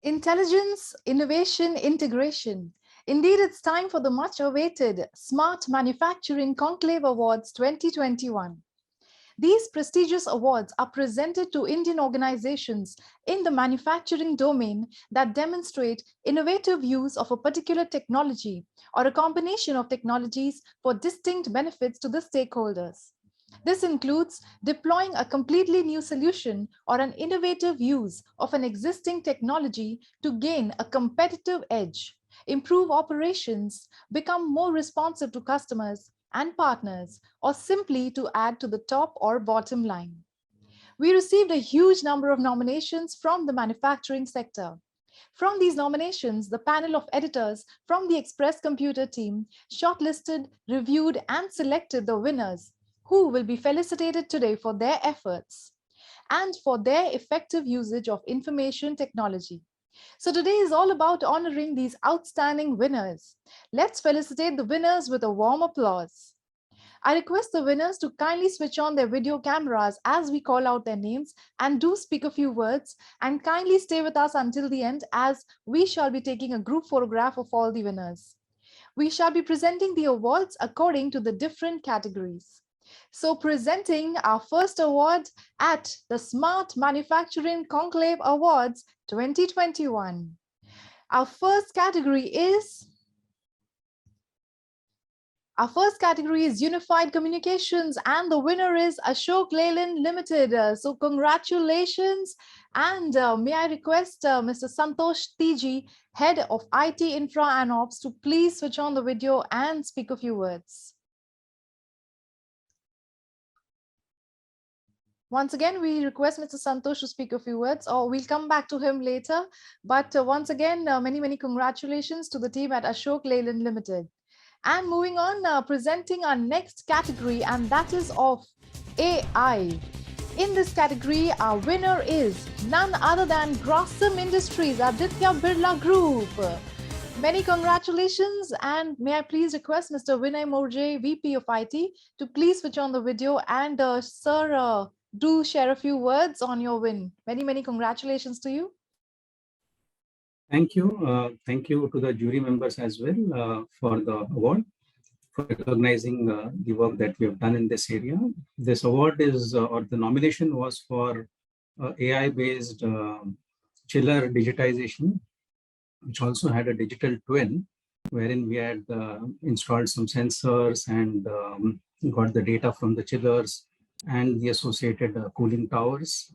Intelligence, innovation, integration. Indeed, it's time for the much awaited Smart Manufacturing Conclave Awards 2021. These prestigious awards are presented to Indian organizations in the manufacturing domain that demonstrate innovative use of a particular technology or a combination of technologies for distinct benefits to the stakeholders. This includes deploying a completely new solution or an innovative use of an existing technology to gain a competitive edge, improve operations, become more responsive to customers and partners, or simply to add to the top or bottom line. We received a huge number of nominations from the manufacturing sector. From these nominations, the panel of editors from the Express Computer team shortlisted, reviewed, and selected the winners, who will be felicitated today for their efforts and for their effective usage of information technology. So today is all about honoring these outstanding winners. Let's felicitate the winners with a warm applause. I request the winners to kindly switch on their video cameras as we call out their names and do speak a few words, and kindly stay with us until the end as we shall be taking a group photograph of all the winners. We shall be presenting the awards according to the different categories. So presenting our first award at the Smart Manufacturing Conclave Awards 2021. Our first category is Unified Communications, and the winner is Ashok Leyland Limited. So congratulations, and may I request Mr. Santosh TG, Head of IT Infra and Ops, to please switch on the video and speak a few words. Once again, we request Mr. Santosh to speak a few words, or we'll come back to him later. But once again, many congratulations to the team at Ashok Leyland Limited. And moving on, presenting our next category, and that is of AI. In this category, our winner is none other than Grasim Industries, Aditya Birla Group. Many congratulations, and may I please request Mr. Vinay Morje, VP of IT, to please switch on the video, and sir, do share a few words on your win. Many congratulations to you. Thank you. Thank you to the jury members as well for the award, for recognizing the work that we have done in this area. This award is, or the nomination was for AI-based chiller digitization, which also had a digital twin, wherein we had installed some sensors and got the data from the chillers and the associated cooling towers.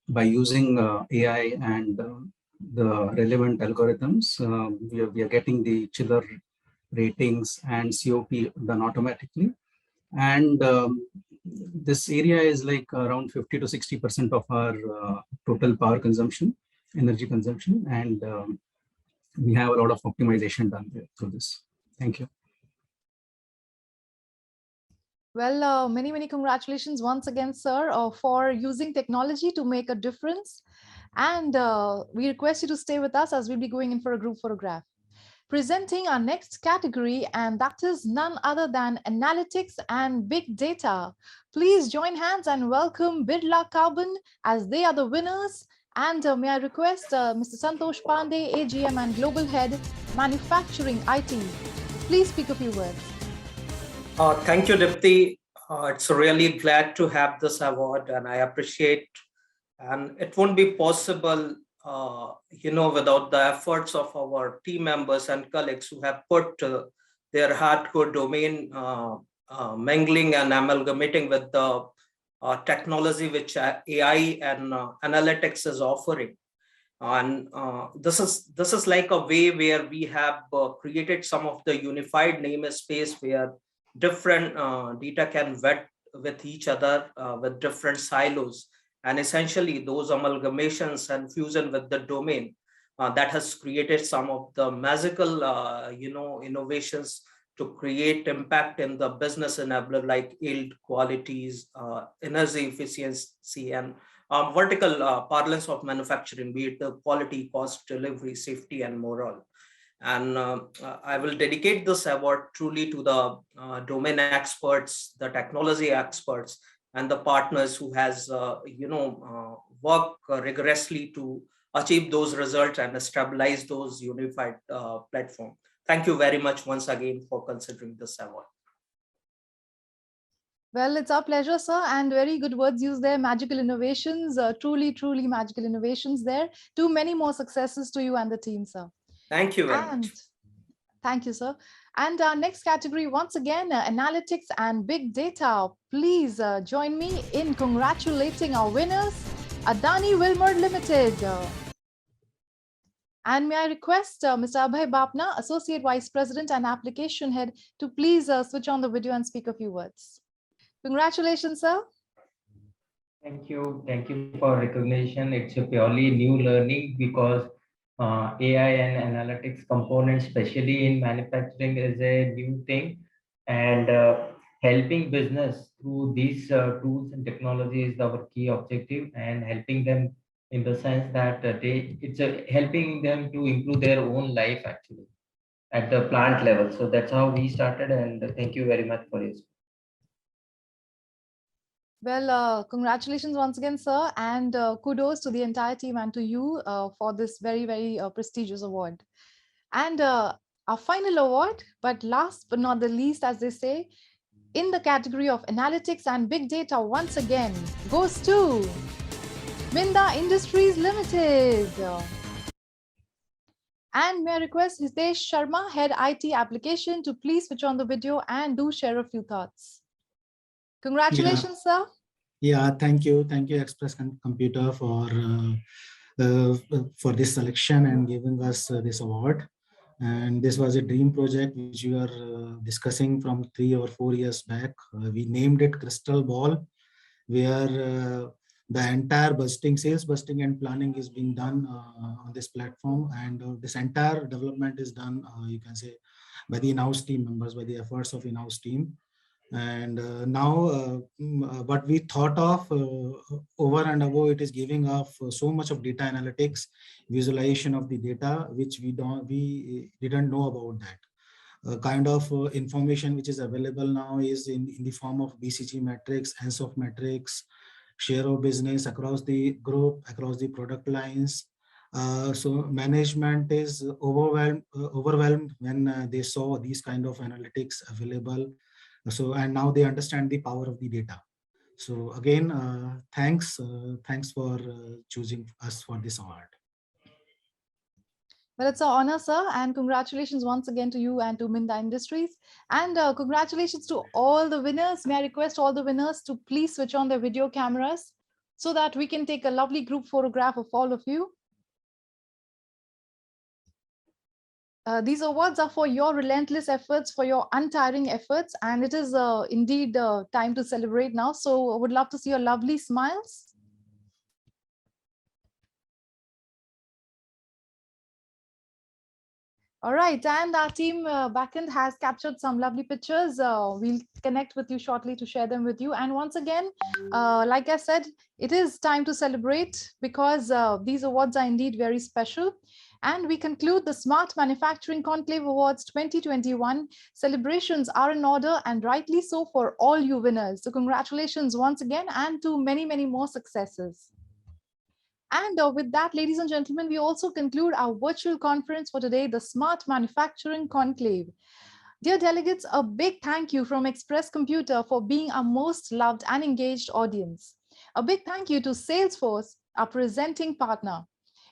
By using AI and the relevant algorithms, we are getting the chiller ratings and COP done automatically. And this area is like around 50 to 60% of our total power consumption, energy consumption, and we have a lot of optimization done there through this. Thank you. Well, many congratulations once again, sir, for using technology to make a difference. And we request you to stay with us as we'll be going in for a group photograph. Presenting our next category, and that is none other than analytics and big data. Please join hands and welcome Birla Carbon as they are the winners. And may I request Mr. Santosh Pandey, AGM and Global Head, Manufacturing IT. Please speak a few words. Thank you, Dipti. It's really glad to have this award, and I appreciate. And it won't be possible, without the efforts of our team members and colleagues who have put their hardcore domain mingling and amalgamating with the technology which AI and analytics is offering. And this is like a way where we have created some of the unified namespace where different data can vet with each other with different silos, and essentially those amalgamations and fusion with the domain that has created some of the magical innovations to create impact in the business enabler like yield, qualities, energy efficiency, and vertical parlance of manufacturing, be it the quality, cost, delivery, safety, and morale. And I will dedicate this award truly to the domain experts, the technology experts, and the partners who has, worked rigorously to achieve those results and stabilize those unified platform. Thank you very much once again for considering this award. Well, it's our pleasure, sir, and very good words used there. Magical innovations, truly, truly magical innovations there. Too many more successes to you and the team, sir. Thank you very And much. thank you, sir. And our next category, once again, analytics and big data. Please join me in congratulating our winners, Adani Wilmer Limited. And may I request Mr. Abhay Bapna, Associate Vice President and Application Head, to please switch on the video and speak a few words. Congratulations, sir. Thank you. Thank you for recognition. It's a purely new learning because AI and analytics components, especially in manufacturing, is a new thing. And helping business through these tools and technology is our key objective, and helping them in the sense that helping them to improve their own life actually at the plant level. So that's how we started, and thank you very much for this. Well, congratulations once again, sir, and kudos to the entire team and to you for this very, very prestigious award. And our final award, but last but not the least, as they say, in the category of analytics and big data, once again, goes to Minda Industries Limited. And may I request Hitesh Sharma, Head IT Application, to please switch on the video and do share a few thoughts. Congratulations, sir. Yeah, thank you. Thank you, Express Computer, for this selection and giving us this award. And this was a dream project which we were discussing from 3 or 4 years back. We named it Crystal Ball, where the entire sales busting and planning is being done on this platform. And this entire development is done, you can say, by the in-house team members, by the efforts of in-house team. And now what we thought of over and above, it is giving off so much of data analytics, visualization of the data, which we didn't know about that. Kind of information which is available now is in the form of BCG metrics, ANSOF metrics, share of business across the group, across the product lines. So management is overwhelmed when they saw these kind of analytics available. So, and now they understand the power of the data. So again, thanks for choosing us for this award. Well, it's an honor, sir, and congratulations once again to you and to Minda Industries. And congratulations to all the winners. May I request all the winners to please switch on their video cameras so that we can take a lovely group photograph of all of you. These awards are for your relentless efforts, for your untiring efforts, and it is indeed time to celebrate now. So I would love to see your lovely smiles. All right, and our team backend has captured some lovely pictures. We'll connect with you shortly to share them with you. And once again, like I said, it is time to celebrate because these awards are indeed very special. And we conclude the Smart Manufacturing Conclave Awards 2021. Celebrations are in order, and rightly so, for all you winners. So congratulations once again, and to many, many more successes. And with that, ladies and gentlemen, we also conclude our virtual conference for today, the Smart Manufacturing Conclave. Dear delegates, a big thank you from Express Computer for being our most loved and engaged audience. A big thank you to Salesforce, our presenting partner.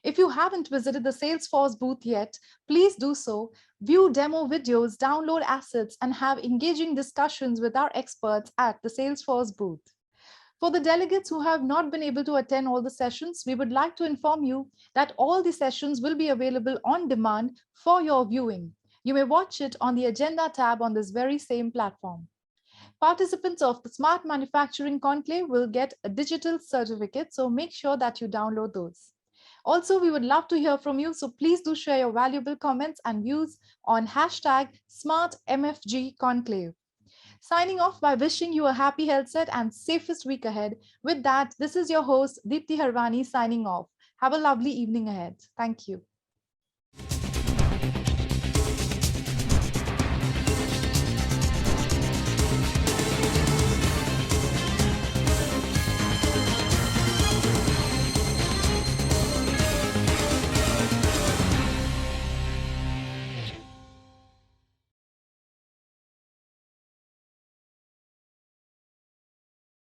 If you haven't visited the Salesforce booth yet, please do so. View demo videos, download assets, and have engaging discussions with our experts at the Salesforce booth. For the delegates who have not been able to attend all the sessions, we would like to inform you that all the sessions will be available on demand for your viewing. You may watch it on the Agenda tab on this very same platform. Participants of the Smart Manufacturing Conclave will get a digital certificate, so make sure that you download those. Also, we would love to hear from you, so please do share your valuable comments and views on #SmartMFGConclave. Signing off by wishing you a happy health set and safest week ahead. With that, this is your host, Deepti Harwani, signing off. Have a lovely evening ahead. Thank you.